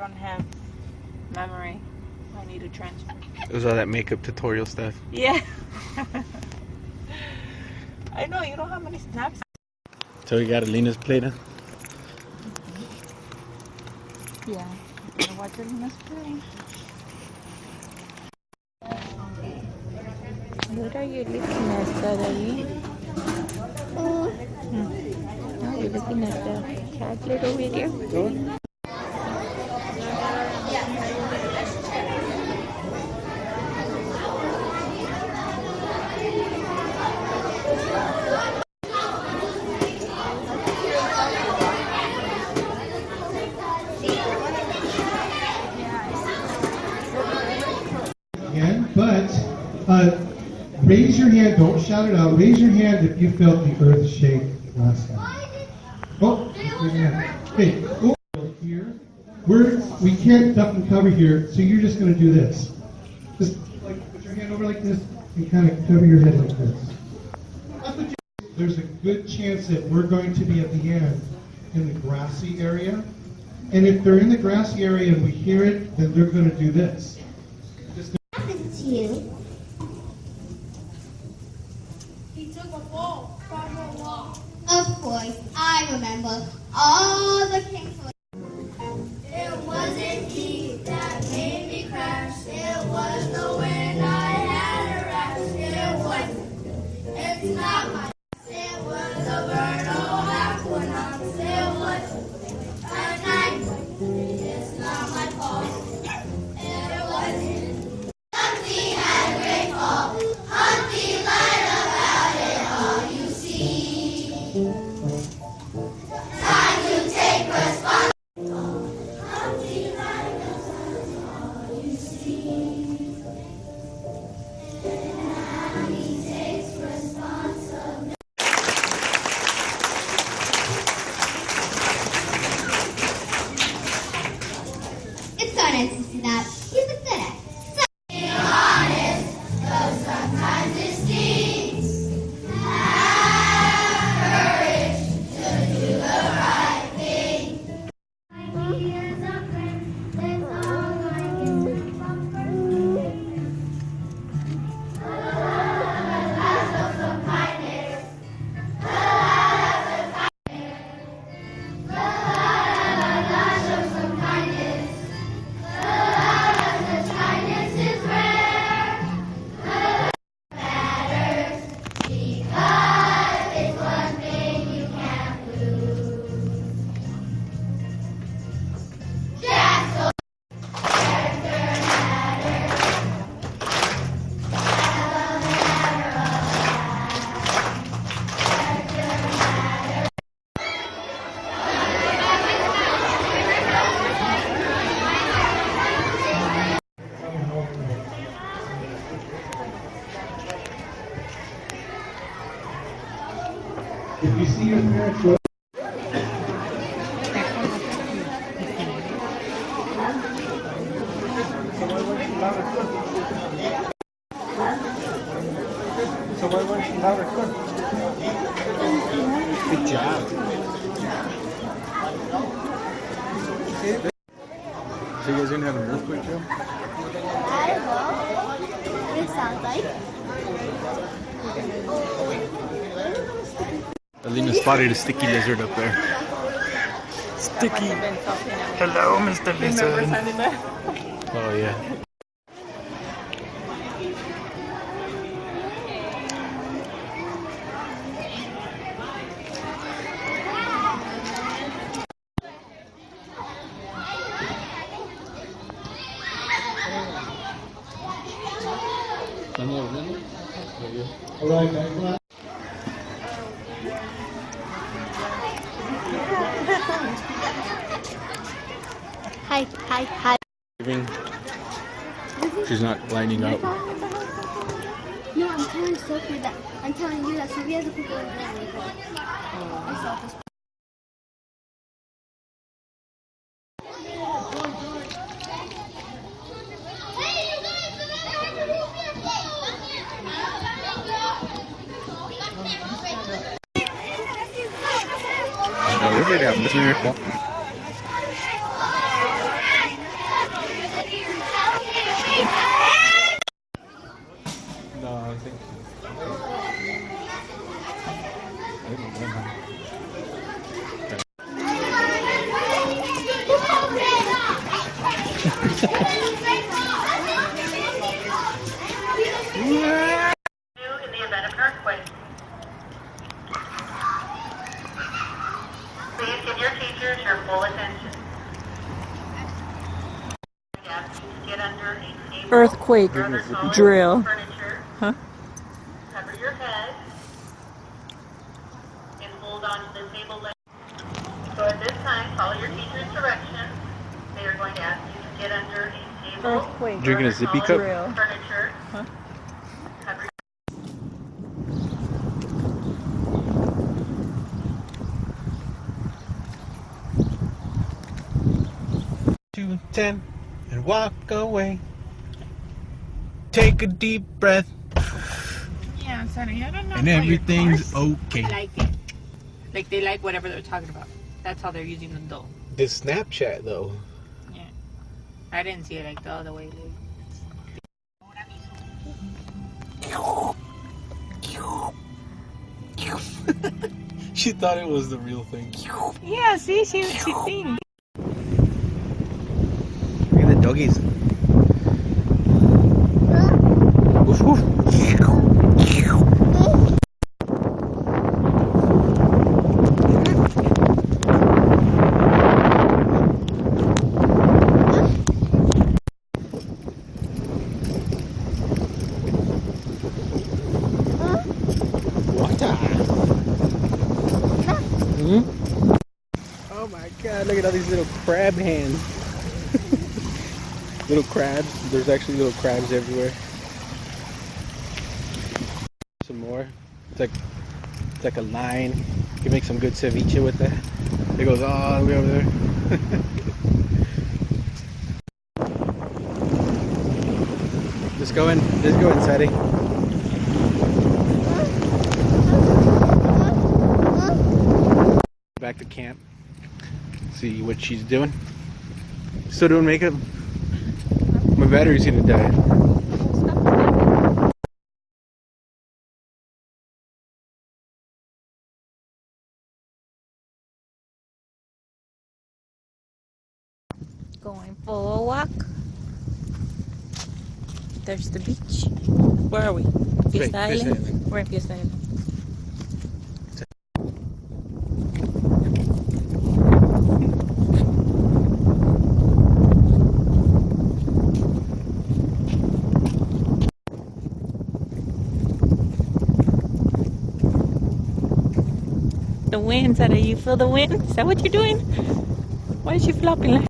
don't have memory. I need to transfer. It was all that makeup tutorial stuff. Yeah. I know, you don't have many snacks. So we got Alina's plate, huh? Yeah. I'm gonna watch Alina's play. What are you looking at, Daddy? Oh, you're looking at the tablet over there? But raise your hand, don't shout it out. Raise your hand if you felt the earth shake last time. Oh, okay. Oh, here. We can't duck and cover here, so you're just going to do this. Just like put your hand over like this and kind of cover your head like this. There's a good chance that we're going to be at the end in the grassy area. And if they're in the grassy area and we hear it, then they're going to do this. What happened to you? He took a fall from the wall. Of course, I remember all the kings. It wasn't he that made me crash. It was the wind I had a rash. It wasn't. It's not my. It was a vernal equinox. It was a night. It's not my fault. It wasn't. Humpty had a great fall. Humpty lied about it all. You see, time to take responsibility. It's so nice to see that. He's pathetic. Be honest, though sometimes it stings. Have courage to do the right thing. He is a friend, that's all I can offer. Let's show some kindness. Let's show some kindness. The kindness is rare. Matters because it's one thing you can't lose. Jack's character matters. If you see your parents go Good job. So you guys didn't have an earthquake drill? I don't know what it sounds like. Alina spotted a sticky lizard up there. Sticky. Hello, Mr. Lizard. Oh, yeah. all right, guys. Hi. She's not lining up. No, I'm telling Sophie that. I'm telling you that Sophie has a cookie with me. I saw this. No, we're ready to have this miracle. ask you to get under a table. Earthquake drill. Furniture. Huh? Cover your head and hold on to the table leg. So at this time, follow your teacher's directions. They are going to ask you to get under a table. Earthquake. Drinking a sippy cup? Drill. Furniture. Huh? Cover 210 and walk away. Take a deep breath Yeah, Sonny, I don't know. and everything's okay. Like it. Like they like whatever they're talking about. That's how they're using the dough. This Snapchat though. Yeah. I didn't see it like the other way. She thought it was the real thing. Yeah, see, she thinks. Look at the doggies. Woof, woof. Oh my god, look at all these little crab hands. Little crabs. There's actually little crabs everywhere. Some more. It's like a line. You can make some good ceviche with that. It goes all the way over there. Just go inside it. Back to camp. See what she's doing. Still doing makeup? My battery's gonna die. Going for a walk. There's the beach. Where are we? Fiesta Island? We're in Fiesta Island. The wind, Sarah, you feel the wind? Is that what you're doing? Why is she flopping like?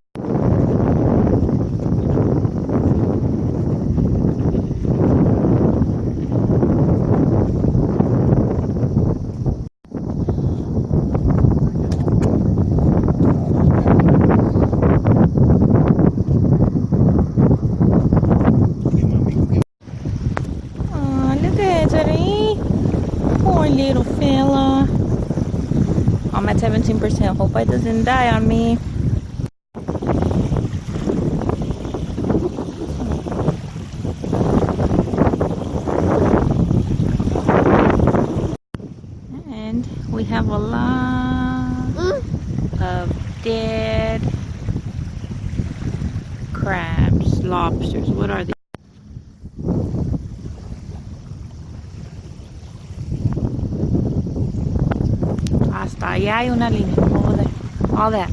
Oh, look at Sarah. Poor little fella. I'm at 17%. Hope it doesn't die on me. And we have a lot of dead crabs, lobsters. What are they? Hasta allá hay una línea. Over there. All that.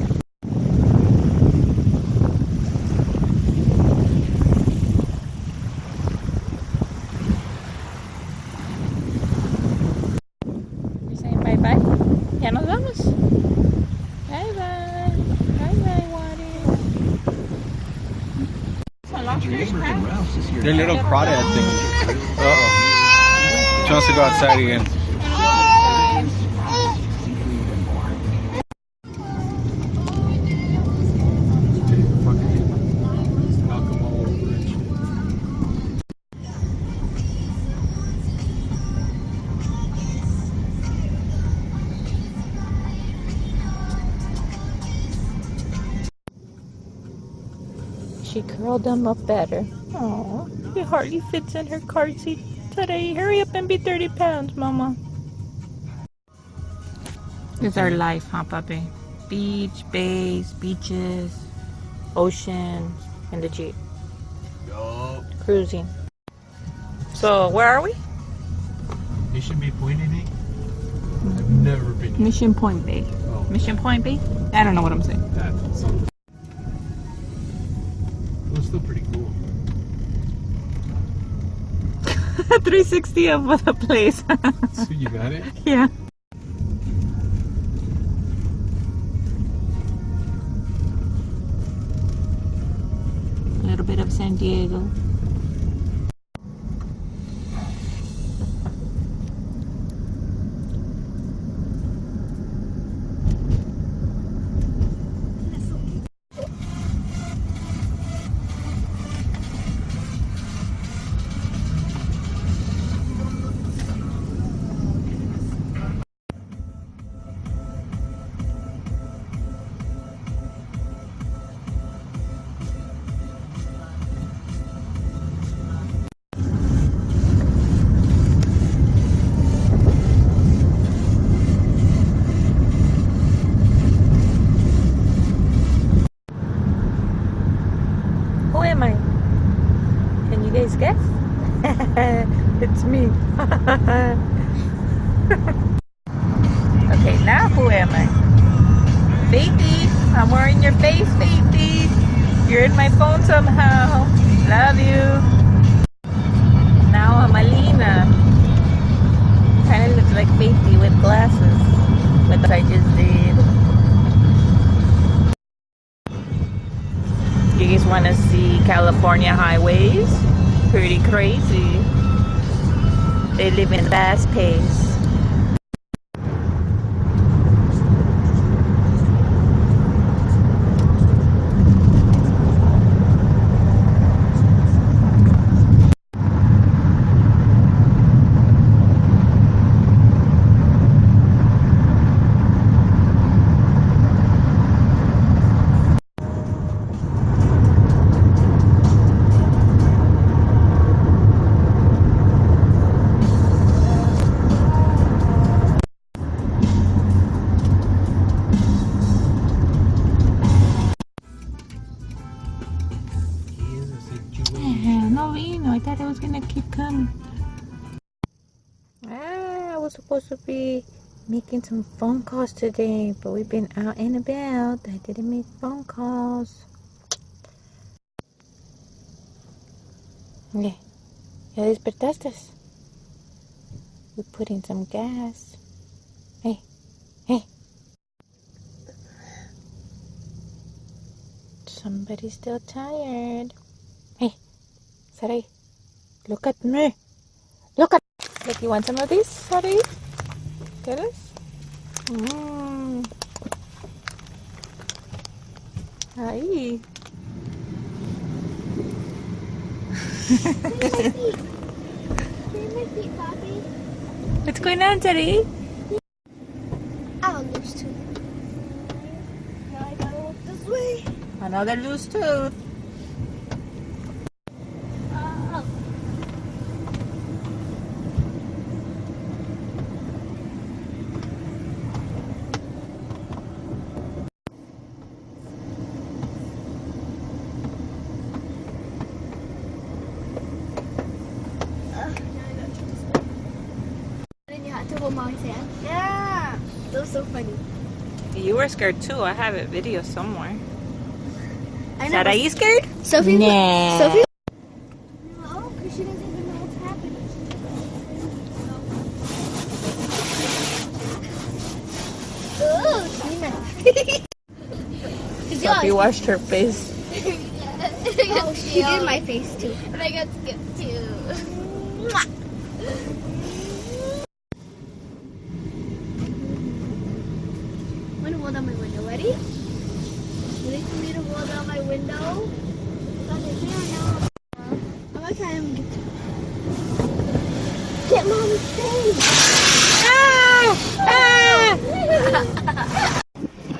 We're saying bye bye. Ya nos vamos. Bye bye. Bye bye, Water. They're little crawdad things. Uh-oh. She wants to go outside again. She curled them up better. Oh, it hardly fits in her car seat today. Hurry up and be 30 pounds, Mama. It's our life, huh, Papi? Beach, bays, beaches, ocean, and the Jeep. Yo. Cruising. So, where are we? Mission Bay Point, I think. I've never been here. Mission Point Bay. Oh. Mission Point Bay? I don't know what I'm saying. That's something. Those still pretty cool. 360 of the place. So you got it? Yeah. A little bit of San Diego. Who am I? Can you guys guess? It's me. Okay, now who am I? Baby, I'm wearing your face, baby. You're in my phone somehow. Love you. Now I'm Alina. Kind of looks like baby with glasses. What I just did. You guys want to see California highways? Pretty crazy. They live in fast pace. No vino. I thought it was gonna keep coming. I was supposed to be making some phone calls today, but we've been out and about. I didn't make phone calls. Okay. ¿Ya despertaste? We put in some gas. Hey. Hey. Somebody's still tired. Hey. Saray. Look at me. Look, you want some of this, Saray? Get it? Ay. What's going on, Saray? I'll lose too. Now I gotta look this way. Another loose tooth. Then you had to hold Molly's hand. Yeah, that was so funny. You were scared too. I have a video somewhere. I know. Are you scared? Sophie. Nah. Sophie. No, because she doesn't even know what's happening. Ooh, Sophie washed her face. Oh, she did my face too. And I got skipped too. I'm gonna roll down my window. Ready? Ready for me to roll down my window? I'm gonna try and get Mommy's face. Ah! Ah!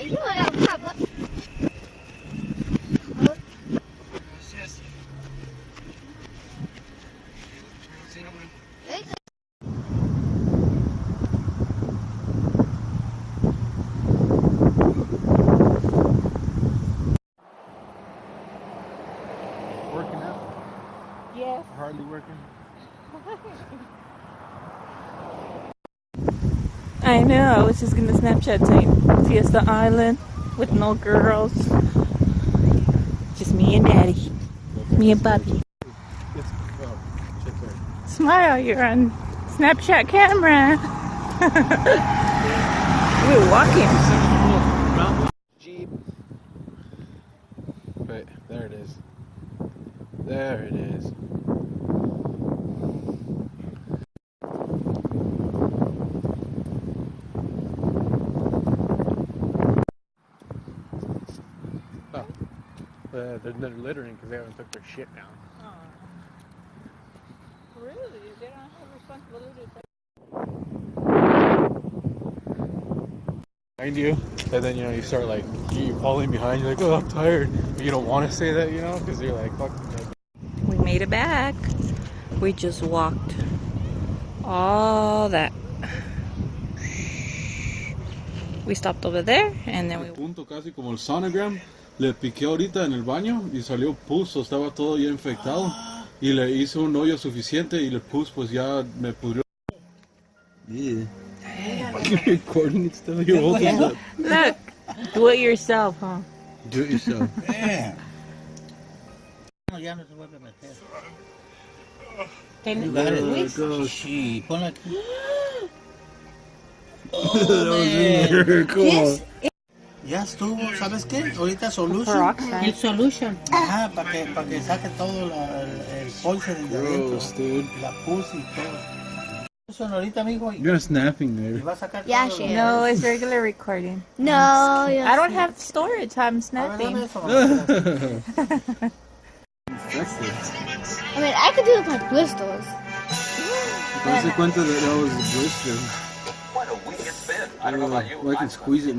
You know what I'm talking. Working out? Yes. Hardly working. I know. I was just gonna Snapchat saying Fiesta Island with no girls. Just me and Daddy. No Me and Bobby. Smile, you're on Snapchat camera. We're walking. Jeep. Wait, there it is. There it is. Oh. They're littering because they haven't took their shit down. Really? They don't have responsibility. Behind you, and then you start like you falling behind. You're like, oh, I'm tired. But you don't want to say that, because you're like, fuck. We made it back. We just walked all that. We stopped over there and then we. Punto casi como el sonogram. Le piqué ahorita en el baño y salió pus, estaba todo ya infectado y le hice un hoyo suficiente y el pus pues ya me pudrió. Yeah. You're recording it still. You're holding it. Look, do it yourself, huh? Do it yourself. Yeah. No, ya no se vuelve a meter. Can You got it. Go. Sí, ponla aquí. That was a miracle. Ya estuvo, ¿sabes qué? Ahorita Solution. Peroxide. El Solution. Ajá, para que saque todo el polvo de adentro. Gross, dude. La pus y todo. Solution ahorita, amigo. Y You're snapping there. va a sacar Yeah, todo. she No, it's regular recording. No, I don't have storage. I'm A ver, dame snapping. eso, mamá. I mean, I could do it with my blisters. I was cuenta that was a blister. I can squeeze it.